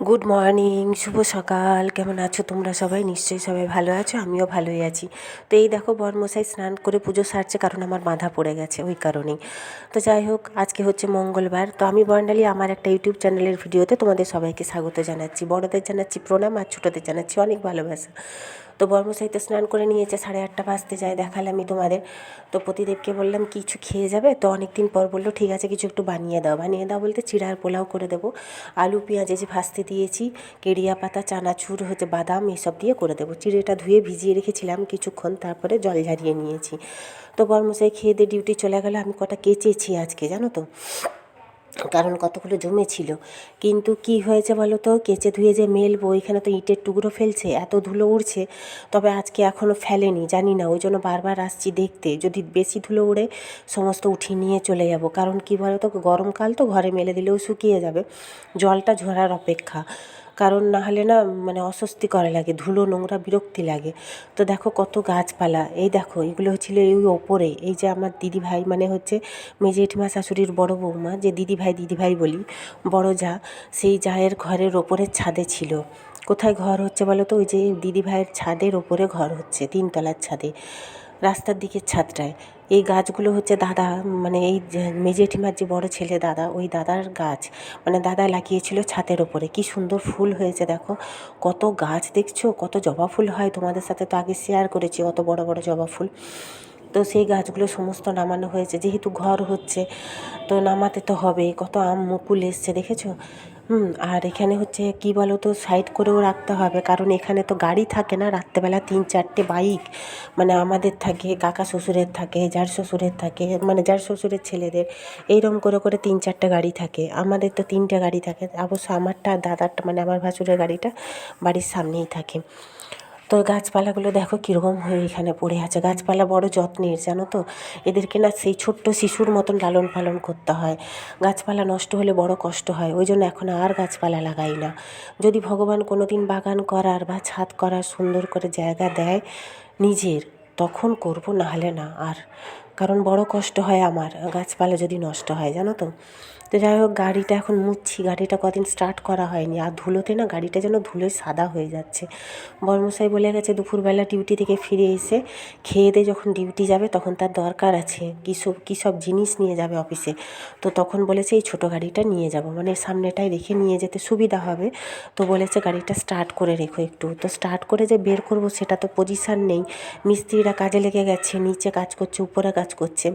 Good morning, শুভ সকাল। কেমন আছো তোমরা সবাই? নিশ্চয়ই সবাই ভালো আছো, আমিও ভালোই আছি। তো এই দেখো বরমশাই স্নান করে পুজো সারছে, কারণ আমার বাঁধা পড়ে গেছে ওই কারণেই। তো যাই হোক, আজকে হচ্ছে মঙ্গলবার। তো আমি বর্ণালী আমার একটা ইউটিউব চ্যানেলের ভিডিওতে তোমাদের সবাইকে স্বাগত জানাচ্ছি। বড়দের জানাচ্ছি প্রণাম, আর ছোটোদের জানাচ্ছি অনেক ভালোবাসা। তো বর্মশাই তো স্নান করে নিয়েছে, 8:30 বাজতে যায়, দেখালামই তোমাদের। তো প্রতিদেবকে বললাম কিছু খেয়ে যাবে, তো অনেক দিন পর বললো ঠিক আছে কিছু একটু বানিয়ে দাও। বানিয়ে দাও বলতে চিড়ার পোলাও করে দেবো, আলু পেঁয়াজ যে ভাজতে দিয়েছি, কেড়িয়া পাতা, চানাচুর হচ্ছে বাদাম, এসব দিয়ে করে দেবো। চিড়েটা ধুয়ে ভিজিয়ে রেখেছিলাম কিছুক্ষণ, তারপরে জল ঝারিয়ে নিয়েছি। তো বর্মশাই খেয়ে দিয়ে ডিউটি চলে গেল। আমি কটা কেচেছি আজকে, জানো তো, কারণ কতগুলো জমেছিল। কিন্তু কি হয়েছে বলো তো, কেচে ধুয়ে যে মেলবো, এখানে তো ইটের টুকরো ফেলছে, এত ধুলো উড়ছে। তবে আজকে এখনও ফেলেনি, জানি না, ওই জন্য বারবার আসছি দেখতে। যদি বেশি ধুলো উড়ে সমস্ত উঠিয়ে নিয়ে চলে যাব। কারণ কি বলো তো, গরমকাল তো, ঘরে মেলে দিলেও শুকিয়ে যাবে, জলটা ঝরার অপেক্ষা। কারণ না হলে না মানে অস্বস্তি করা লাগে, ধুলো নোংরা বিরক্তি লাগে। তো দেখো কত গাছপালা, এই দেখো এগুলো ছিল এই ওপরে। এই যে আমার দিদিভাই, মানে হচ্ছে মেজে জেঠিমা শাশুড়ির বড় বৌমা, যে দিদিভাই বলি, বড় যা, সেই জায়ের ঘরের ওপরের ছাদে ছিল। কোথায় ঘর হচ্ছে বলো তো? ওই যে দিদিভাইয়ের ছাদের ওপরে ঘর হচ্ছে, 3তলার ছাদে, রাস্তার দিকের ছাদটায়। এই গাছগুলো হচ্ছে দাদা, মানে এই মেজে জেঠিমার যে বড় ছেলে দাদা, ওই দাদার গাছ, মানে দাদা লাগিয়েছিল ছাদের ওপরে। কি সুন্দর ফুল হয়েছে দেখো, কত গাছ দেখছো, কত জবা ফুল হয়। তোমাদের সাথে তো আগে শেয়ার করেছি কত বড় বড় জবা ফুল। তো সেই গাছগুলো সমস্ত নামানো হয়েছে, যেহেতু ঘর হচ্ছে তো নামাতে তো হবে। কত আম মুকুল এসছে দেখেছো। আর এখানে হচ্ছে কি বলো তো, সাইড করেও রাখতে হবে, কারণ এখানে তো গাড়ি থাকে না। রাত্রেবেলা 3-4টে বাইক, মানে আমাদের থাকে, কাকা শ্বশুরের থাকে, যার শ্বশুরের থাকে, মানে যার শ্বশুরের ছেলেদের, এইরকম করে করে 3-4টে গাড়ি থাকে। আমাদের তো 3টে গাড়ি থাকে, অবশ্য আমারটা দাদারটা, মানে আমার ভাসুরের গাড়িটা বাড়ির সামনেই থাকে। তো গাছপালাগুলো দেখো কীরকম হয়ে এখানে পড়ে আছে। গাছপালা বড় যত্নের, জানো তো, এদেরকে না সেই ছোট্ট শিশুর মতন লালন পালন করতে হয়। গাছপালা নষ্ট হলে বড় কষ্ট হয়, ওই জন্য এখন আর গাছপালা লাগাই না। যদি ভগবান কোনো দিন বাগান করার বা ছাদ করার সুন্দর করে জায়গা দেয় নিজের, তখন করব, নাহলে না আর। কারণ বড় কষ্ট হয় আমার গাছপালা যদি নষ্ট হয়, জানো তো। তো যাই হোক, গাড়িটা এখন মুছছি, গাড়িটা কদিন স্টার্ট করা হয়নি, আর ধুলোতে না গাড়িটা যেন ধুলোয় সাদা হয়ে যাচ্ছে। বর্মশাই বলে গেছে দুপুরবেলা ডিউটি থেকে ফিরে এসে খেয়ে দিয়ে যখন ডিউটি যাবে, তখন তার দরকার আছে কী সব জিনিস নিয়ে যাবে অফিসে। তো তখন বলেছে এই ছোটো গাড়িটা নিয়ে যাব, মানে সামনেটায় রেখে নিয়ে যেতে সুবিধা হবে। তো বলেছে গাড়িটা স্টার্ট করে রেখো একটু। তো স্টার্ট করে যে বের করব সেটা তো পজিশান নেই, মিস্ত্রিরা কাজে লেগে গেছে, নিচে কাজ করছে, উপরে কাজ করছে।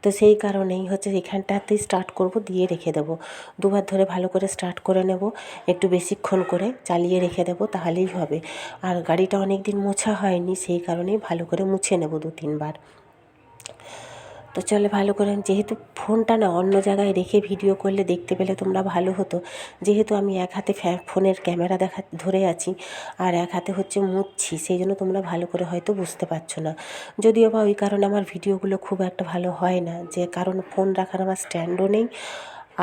তো সেই কারণেই হচ্ছে এখানটাতেই স্টার্ট করব, দিয়ে রেখে দেবো। দুবার ধরে ভালো করে স্টার্ট করে নেব, একটু বেশিক্ষণ করে চালিয়ে রেখে দেবো, তাহলেই হবে। আর গাড়িটা অনেক দিন মোছা হয়নি, সেই কারণেই ভালো করে মুছে নেব 2-3 বার। তো চলে ভালো করে, যেহেতু ফোনটা না অন্য জায়গায় রেখে ভিডিও করলে দেখতে পেলে তোমরা ভালো হতো। যেহেতু আমি এক হাতে ফোনের ক্যামেরা ধরে আছি, আর এক হাতে হচ্ছে মুছছি, সেই জন্য তোমরা ভালো করে হয়তো বুঝতে পারছো না। যদিও বা ওই কারণে আমার ভিডিওগুলো খুব একটা ভালো হয় না, যে কারণ ফোন রাখার আমার স্ট্যান্ডও নেই,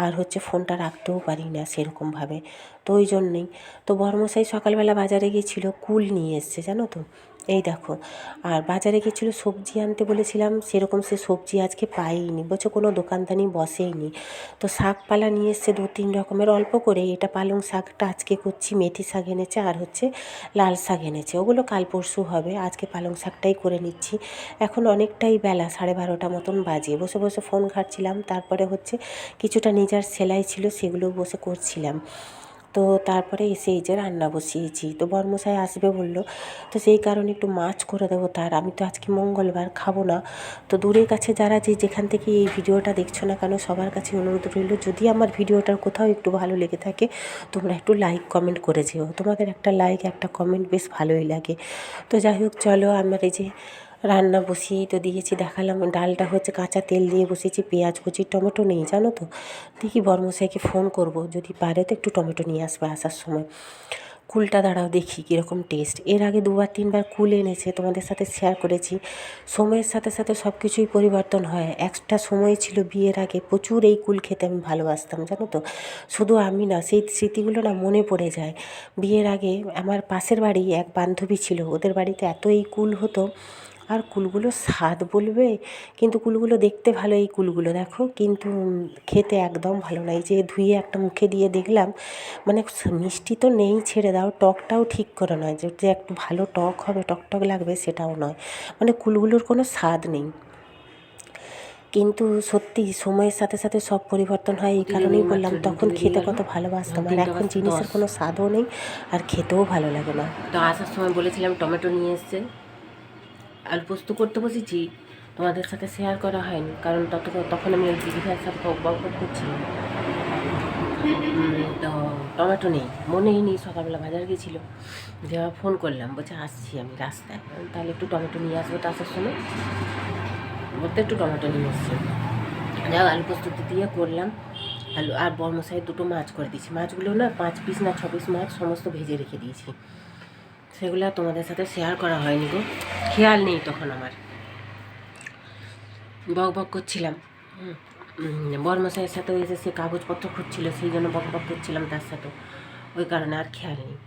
আর হচ্ছে ফোনটা রাখতেও পারি না সেরকমভাবে। তো ওই জন্যেই। তো বর্মশাই সকালবেলা বাজারে গিয়েছিলো, কুল নিয়ে এসছে, জানো তো, এই দেখো। আর বাজারে গেছিলো সবজি আনতে, বলেছিলাম সেরকম সে সবজি আজকে পাইনি, বলছে কোনো দোকানদানি বসেইনি। তো শাকপালা নিয়ে এসছে 2-3 রকমের, অল্প করে। এটা পালং শাকটা আজকে করছি, মেথি শাক এনেছে, আর হচ্ছে লাল শাক এনেছে, ওগুলো কাল পরশু হবে। আজকে পালং শাকটাই করে নিচ্ছি। এখন অনেকটাই বেলা, 12:30 মতন বাজে। বসে বসে ফোন ঘাঁটছিলাম, তারপরে হচ্ছে কিছুটা নিজের সেলাই ছিল, সেগুলো বসে করছিলাম। তো তারপরে এসে এই যে রান্না বসিয়েছি। তো বর্মশাই আসবে বলল, তো সেই কারণে একটু মাছ করে দেবো তার। আমি তো আজকে মঙ্গলবার খাবো না। তো দূরের কাছে যারা যেখান থেকে এই ভিডিওটা দেখছো না কেন, সবার কাছে অনুরোধ রইল, যদি আমার ভিডিওটার কোথাও একটু ভালো লেগে থাকে, তোমরা একটু লাইক কমেন্ট করে যেও। তোমাদের একটা লাইক একটা কমেন্ট বেশ ভালোই লাগে। তো যাই হোক চলো, আমার এই যে রান্না বসিয়েই তো দিয়েছি, দেখালাম। ডালটা হচ্ছে কাঁচা তেল দিয়ে বসিয়েছি, পেঁয়াজ কুচি, টমেটো নেই, জানো তো। দেখি বর্মশাইকে ফোন করব, যদি পারে তো একটু টমেটো নিয়ে আসবে আসার সময়। কুলটা দাঁড়াও দেখি কীরকম টেস্ট। এর আগে 2-3 বার কুল এনেছে, তোমাদের সাথে শেয়ার করেছি। সময়ের সাথে সাথে সব কিছুই পরিবর্তন হয়। একটা সময় ছিল বিয়ের আগে, প্রচুর এই কুল খেতে আমি ভালোবাসতাম, জানো তো। শুধু আমি না, সেই স্মৃতিগুলো না মনে পড়ে যায়। বিয়ের আগে আমার পাশের বাড়ি এক বান্ধবী ছিল, ওদের বাড়িতে এত এই কুল হতো, আর কুলগুলো স্বাদ বলবে, কিন্তু কুলগুলো দেখতে ভালো, এই কুলগুলো দেখো, কিন্তু খেতে একদম ভালো না। এই যে ধুয়ে একটা মুখে দিয়ে দেখলাম, মানে মিষ্টি তো নেই ছেড়ে দাও, টকটাও ঠিক করে নয়, যে যে একটু ভালো টক হবে, টক লাগবে সেটাও নয়, মানে কুলগুলোর কোনো স্বাদ নেই। কিন্তু সত্যি সময়ের সাথে সাথে সব পরিবর্তন হয়, এই কারণেই বললাম তখন খেতে কত ভালোবাসতাম, আর এখন জিনিসের কোনো স্বাদও নেই আর খেতেও ভালো লাগে না। তো আসার সময় বলেছিলাম টমেটো নিয়ে এসছে, আলু পোস্ত করতে বসেছি, তোমাদের সাথে শেয়ার করা হয়নি, কারণ তখন আমি ওই দিদি ভাইয়ের সাথে বক করছিলাম। তো টমেটো নেই, মনেই নেই, সকালবেলা বাজার গেছিলো, যে ফোন করলাম, বলছে আসছি আমি রাস্তায়, তাহলে একটু টমেটো নিয়ে আসবো, তো আসার সময় বলতে একটু টমেটো নিয়ে এসছে। যাই আলু পোস্ত দিয়ে করলাম, আলু আর বর্মশাই দুটো মাছ করে দিয়েছি, মাছগুলো না 5 পিস না 6 পিস মাছ সমস্ত ভেজে রেখে দিয়েছি, সেগুলো তোমাদের সাথে শেয়ার করা হয়নি গো, খেয়াল নেই তখন আমার, বক করছিলাম। বর্মশাইয়ের সাথেও এসে সে কাগজপত্র খুঁজছিল, সেই জন্য বক করছিলাম তার সাথে, ওই কারণে আর খেয়াল নেই।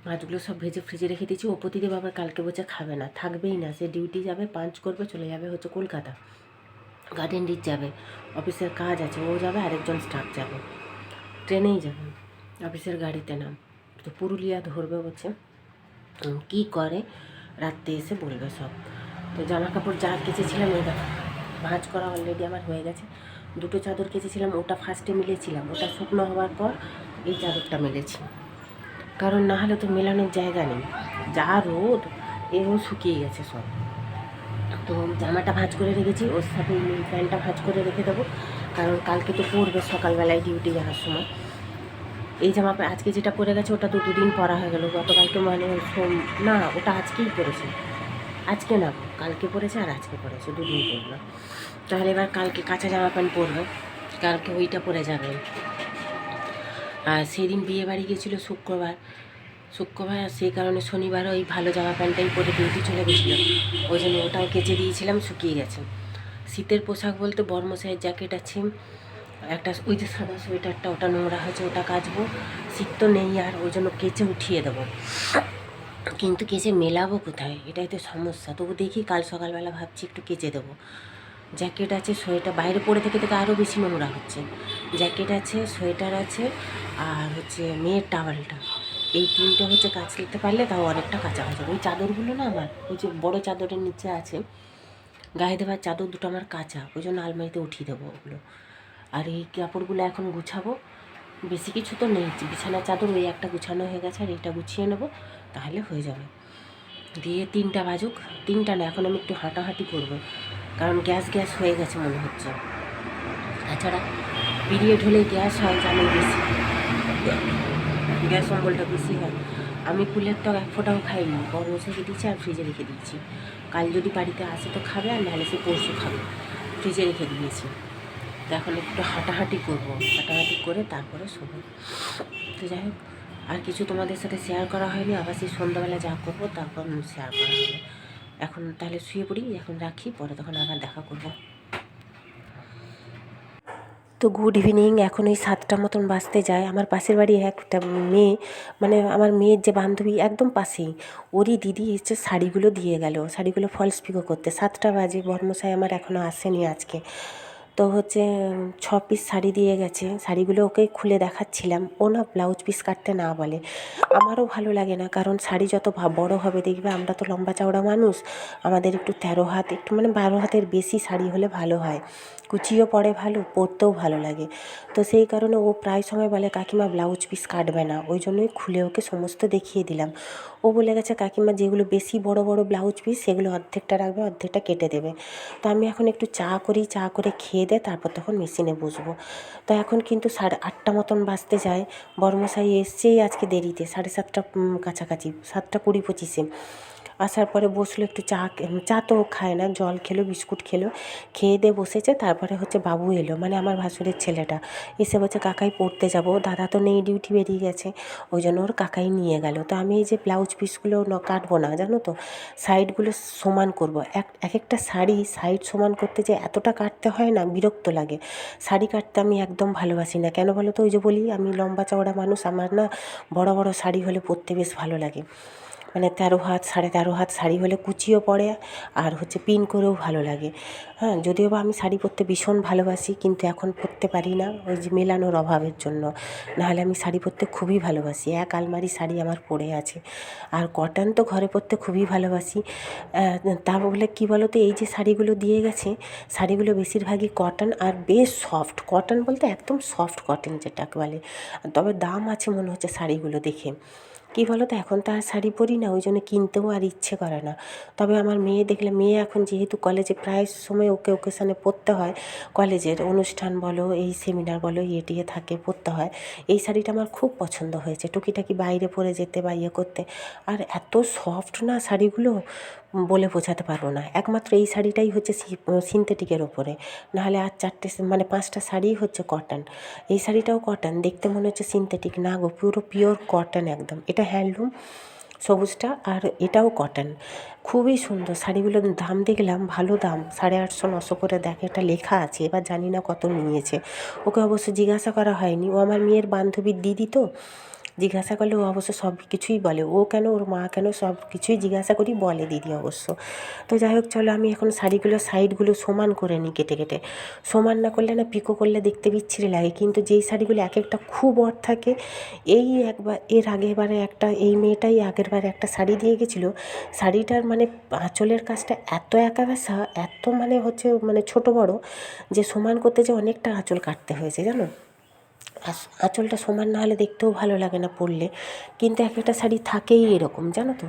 মাছগুলো সব ভেজে ফ্রিজে রেখে দিয়েছি। ও প্রতিদেব আবার কালকে বলছে খাবে না, থাকবেই না, সে ডিউটি যাবে, পাঞ্চ করবে, চলে যাবে হচ্ছে কলকাতা, গার্ডেন রিচ যাবে, অফিসের কাজ আছে, ও যাবে, আরেকজন স্টাফ যাবে, ট্রেনেই যাবে, অফিসের গাড়িতে নাম, তো পুরুলিয়া ধরবে বলছে, কী করে রাত্রে এসে বলবে সব। তো জামা কাপড় যা কেচেছিলাম, এই দেখো ভাঁজ করা অলরেডি আমার হয়ে গেছে। দুটো চাদর কেচেছিলাম, ওটা ফার্স্টে মিলেছিলাম, ওটা শুকনো হওয়ার পর এই চাদরটা মেলেছি, কারণ না হলে তো মেলানোর জায়গা নেই, যা রোদ, এও শুকিয়ে গেছে সব। তো জামাটা ভাঁজ করে রেখেছি, ওর সাথে এই প্যান্টটা ভাঁজ করে রেখে দেবো, কারণ কালকে তো পরবে সকালবেলায় ডিউটি যাওয়ার সময়। এই জামা আজকে যেটা পরে গেছে ওটা তো 2 দিন পরা হয়ে গেল, গতকালকে মানে না, ওটা আজকেই পরেছে, আজকে না কালকে পরেছে, আর আজকে পরেছে, 2 দিন পরলো। তাহলে এবার কালকে কাঁচা জামা প্যান্ট পরবে, কালকে ওইটা পরে যাবে। আর সেদিন বিয়ে বাড়ি গেছিলো শুক্রবার, আর সেই কারণে শনিবার ওই ভালো জামা প্যান্টটাই পরে ডিউটি চলে গেছিলো, ওই জন্য ওটাও কেচে দিয়েছিলাম, শুকিয়ে গেছে। শীতের পোশাক বলতে বর্মশাইয়ের জ্যাকেট আছে একটা, ওই যে সাদা সোয়েটারটা, ওটা নোংরা হয়েছে, ওটা কাচবো, শীত তো নেই আর, ওই জন্য কেচে উঠিয়ে দেবো, কিন্তু কেচে মেলাবো কোথায়, এটাই তো সমস্যা। তবু দেখি কাল সকালবেলা ভাবছি একটু কেচে দেবো। জ্যাকেট আছে, সোয়েটার, বাইরে পরে থেকে আরও বেশি নোংরা হচ্ছে, জ্যাকেট আছে, সোয়েটার আছে, আর হচ্ছে মেয়ের টাওয়ালটা, এই 3টে হচ্ছে কাচতে পারলে তাও অনেকটা কাঁচা হয়ে যাবে। ওই চাদরগুলো না আমার, ওই যে বড় চাদরের নিচে আছে, গায়ে দেওয়ার চাদর দুটো আমার কাঁচা, ওই জন্য আলমারিতে উঠিয়ে দেবো ওগুলো। আর এই কাপড়গুলো এখন গুছাবো, বেশি কিছু তো নেই, বিছানার চাদর ওই একটা গুছানো হয়ে গেছে, আর এইটা গুছিয়ে নেবো, তাহলে হয়ে যাবে। দিয়ে 3টা বাজুক, 3টা না, এখন আমি একটু হাঁটাহাঁটি করবো, কারণ গ্যাস হয়ে গেছে মনে হচ্ছে। তাছাড়া পিরিয়ড হলে গ্যাস হয় জানি, বেশি গ্যাস অম্বলটা বেশি হয়। আমি ফুলের টক 1 ফোঁটাও খাইনি, বর্মশাইকে দিয়েছি আর ফ্রিজে রেখে দিয়েছি, কাল যদি বাড়িতে আসে তো খাবে, আর নাহলে সে পরশু খাবে, ফ্রিজে রেখে দিয়েছি। তো এখন একটু হাঁটাহাঁটি করবো, হাঁটাহাঁটি করে তারপরে শোবো। তো যাই হোক, আর কিছু তোমাদের সাথে শেয়ার করা হয়নি, আবার সেই সন্ধ্যাবেলা যা করবো তারপর শেয়ার করা হবে। এখন তাহলে শুয়ে পড়ি, এখন রাখি, পরে তখন আবার দেখা করবো। তো গুড ইভিনিং, এখন ওই 7টা মতন বাজতে যায়। আমার পাশের বাড়ি একটা মেয়ে, মানে আমার মেয়ের যে বান্ধবী একদম পাশেই, ওরই দিদি এসে শাড়িগুলো দিয়ে গেল, শাড়িগুলো ফলস পিকো করতে। 7টা বাজে, বর্মশাই আমার এখনও আসেনি আজকে। তো হচ্ছে 6 পিস শাড়ি দিয়ে গেছে, শাড়িগুলো ওকে খুলে দেখাচ্ছিলাম, ও না ব্লাউজ পিস কাটতে না বলে। আমারও ভালো লাগে না, কারণ শাড়ি যত বড় হবে, দেখবে আমরা তো লম্বা চওড়া মানুষ, আমাদের একটু 13 হাত, একটু মানে 12 হাতের বেশি শাড়ি হলে ভালো হয়, কুচিও পরে ভালো, পরতেও ভালো লাগে। তো সেই কারণে ও প্রায় সময় বলে কাকিমা ব্লাউজ পিস কাটবে না, ওই জন্যই খুলে ওকে সমস্ত দেখিয়ে দিলাম। ও বলে গেছে কাকিমা যেগুলো বেশি বড় বড় ব্লাউজ পিস সেগুলো অর্ধেকটা রাখবে, অর্ধেকটা কেটে দেবে। তো আমি এখন একটু চা করি, চা করে খেয়ে দে, তারপর তখন মেশিনে বসবো। তো এখন কিন্তু 8:30 মতন বাজতে যায়, বর্মশাই এসছেই আজকে দেরিতে, 7:30 কাছাকাছি, 7:20-25 আসার পরে বসলো একটু চা তো খায় না, জল খেলো, বিস্কুট খেলো, খেয়ে দিয়ে বসেছে। তারপরে হচ্ছে বাবু এলো, মানে আমার ভাসুরের ছেলেটা, এসে বলছে কাকাই পড়তে যাবো, দাদা তো নেই, ডিউটি বেরিয়ে গেছে, ওই জন্য ওর কাকাই নিয়ে গেল। তো আমি এই যে ব্লাউজ পিসগুলো কাটবো না জানো তো, সাইডগুলো সমান করবো, এক একটা শাড়ি সাইড সমান করতে যে এতটা কাটতে হয় না, বিরক্ত লাগে। শাড়ি কাটতে আমি একদম ভালোবাসি না, কেন বলো তো, ওই যে বলি আমি লম্বা চওড়া মানুষ, আমার না বড় বড় শাড়ি হলে পরতে বেশ ভালো লাগে। মানে 13 হাত 13.5 হাত শাড়ি হলে কুচিও পড়ে আর হচ্ছে পিন করেও ভালো লাগে। হ্যাঁ, যদিও বা আমি শাড়ি পরতে ভীষণ ভালোবাসি, কিন্তু এখন পরতে পারি না ওই যে মেলানোর অভাবের জন্য। নাহলে আমি শাড়ি পরতে খুবই ভালোবাসি, এক আলমারি শাড়ি আমার পড়ে আছে। আর কটন তো ঘরে পরতে খুবই ভালোবাসি। তা বলে কী বলো তো, এই যে শাড়িগুলো দিয়ে গেছে, শাড়িগুলো বেশিরভাগই কটন আর বেশ সফট। কটন বলতে একদম সফট কটন যেটাকে বলে। তবে দাম আছে মনে হচ্ছে শাড়িগুলো দেখে। কী বলো তো, এখন তো আর শাড়ি পরি না, ওই জন্য কিনতেও আর ইচ্ছে করে না। তবে আমার মেয়ে দেখলে, মেয়ে এখন যেহেতু কলেজে প্রায় সময় ওকে ওকেশানে পরতে হয়, কলেজের অনুষ্ঠান বলো, এই সেমিনার বলো, ইয়ে টিয়ে থাকে, পরতে হয়। এই শাড়িটা আমার খুব পছন্দ হয়েছে, টুকিটাকি বাইরে পরে যেতে বা ইয়ে করতে। আর এত সফট না শাড়িগুলো, বলে বোঝাতে পারবো না। একমাত্র এই শাড়িটাই হচ্ছে সিনথেটিকের ওপরে, নাহলে আর 4টে মানে 5টা শাড়িই হচ্ছে কটন। এই শাড়িটাও কটন, দেখতে মনে হচ্ছে সিনথেটিক, না গো, পুরো পিওর কটন একদম। এটা হ্যান্ডলুম সবুজটা, আর এটাও কটন। খুবই সুন্দর শাড়িগুলোর দাম দেখলাম, ভালো দাম, 850-900 করে দেখে এটা লেখা আছে। এবার জানি না কত নিয়েছে, ওকে অবশ্য জিজ্ঞাসা করা হয়নি। ও আমার মেয়ের বান্ধবীর দিদি তো, জিজ্ঞাসা করলে ও অবশ্য সব কিছুই বলে। ও কেন, ওর মা কেন, সব কিছুই জিজ্ঞাসা করি, বলে দিদি অবশ্য। তো যাই হোক, চলো আমি এখন শাড়িগুলোর সাইডগুলো সমান করে নিই কেটে কেটে। সমান না করলে না, পিকো করলে দেখতে বিচ্ছিরি লাগে। কিন্তু যেই শাড়িগুলো এক একটা খুব অড থাকে, এই একবার এর আগেরবারে একটা, এই মেয়েটাই আগেরবারে একটা শাড়ি দিয়ে গেছিলো। শাড়িটার মানে আঁচলের কাজটা এত একাবেশা, এত মানে হচ্ছে মানে ছোট বড়, যে সমান করতে যে অনেকটা আঁচল কাটতে হয়েছে জানো। আঁচলটা সমান না হলে দেখতেও ভালো লাগে না পরলে। কিন্তু এক একটা শাড়ি থাকেই এরকম, জানো তো।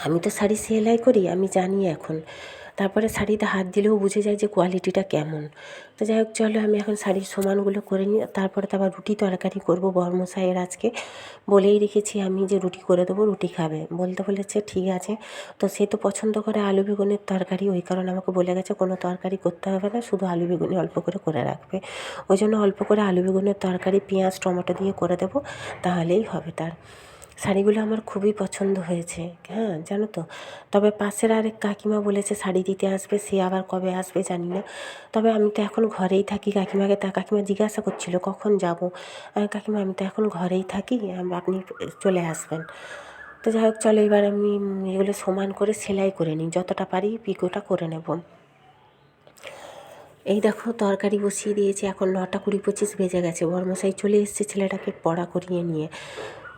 আমি তো শাড়ি সেলাই করি, আমি জানি এখন। তারপরে শাড়িতে হাত দিলেও বুঝে যায় যে কোয়ালিটিটা কেমন। তো যাই হোক, চলো আমি এখন শাড়ির সমানগুলো করে নিই। তারপরে তো আবার রুটি তরকারি করবো বরমশাইয়ের আজকে। বলেই রেখেছি আমি যে রুটি করে দেবো, রুটি খাবে। বলতে বলেছে ঠিক আছে। তো সে তো পছন্দ করে আলু বেগুনের তরকারি, ওই কারণে আমাকে বলে গেছে কোনো তরকারি করতে হবে না, শুধু আলু বেগুনি অল্প করে রাখবে। ওই জন্য অল্প করে আলু বেগুনের তরকারি পেঁয়াজ টমেটো দিয়ে করে দেবো, তাহলেই হবে তার। শাড়িগুলো আমার খুবই পছন্দ হয়েছে, হ্যাঁ, জানো তো। তবে পাশের আরেক কাকিমা বলেছে শাড়ি দিতে আসবে, সে আবার কবে আসবে জানি না। তবে আমি তো এখন ঘরেই থাকি। কাকিমাকে, তা কাকিমা জিজ্ঞাসা করছিল কখন যাব। কাকিমা আমি তো এখন ঘরেই থাকি, আপনি চলে আসবেন। তো যাই হোক, চলো এবার আমি এগুলো সমান করে সেলাই করে নিই, যতটা পারি পিকোটা করে নেব। এই দেখো তরকারি বসিয়ে দিয়েছি, এখন 9:20-25 বেজে গেছে। বরমশাই চলে এসেছে ছেলেটাকে পড়া করিয়ে নিয়ে।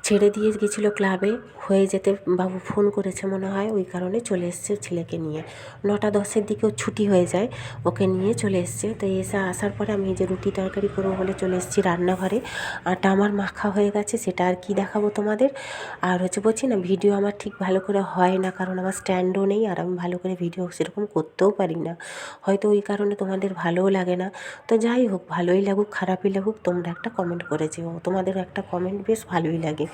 ছেড়ে দিয়ে গেছিলো ক্লাবে, হয়ে যেতে বাবু ফোন করেছে মনে হয়, ওই কারণে চলে এসছে ছেলেকে নিয়ে। 9:10-এর দিকে ওর ছুটি হয়ে যায়, ওকে নিয়ে চলে এসছে। তো এসে আসার পরে আমি এই যে রুটি তরকারি করবো বলে চলে এসেছি রান্নাঘরে। আটা আমার মাখা হয়ে গেছে, সেটা আর কি দেখাবো তোমাদের। আর হচ্ছে বলছি না, ভিডিও আমার ঠিক ভালো করে হয় না, কারণ আমার স্ট্যান্ডও নেই, আর আমি ভালো করে ভিডিও সেরকম করতেও পারি না, হয়তো ওই কারণে তোমাদের ভালোও লাগে না। তো যাই হোক, ভালোই লাগুক খারাপই লাগুক, তোমরা একটা কমেন্ট করে যেও, তোমাদের একটা কমেন্ট বেশ ভালোই লাগে।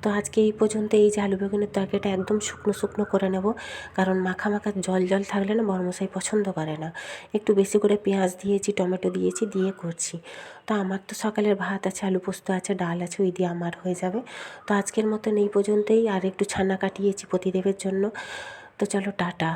তো আজকে এই পর্যন্ত। এই যে আলু বেগুনের তরকারিটা একদম শুকনো শুকনো করে নেব, কারণ মাখা মাখা জল জল থাকলে না বরমশাই পছন্দ করে না। একটু বেশি করে পেঁয়াজ দিয়েছি, টমেটো দিয়েছি, দিয়ে করছি। তো আমার তো সকালের ভাত আছে, আলু পোস্ত আছে, ডাল আছে, ওই দিয়ে আমার হয়ে যাবে। তো আজকের মতন এই পর্যন্তই। আর একটু ছানা কাটিয়েছি প্রতিদেবের জন্য। তো চলো টাটা।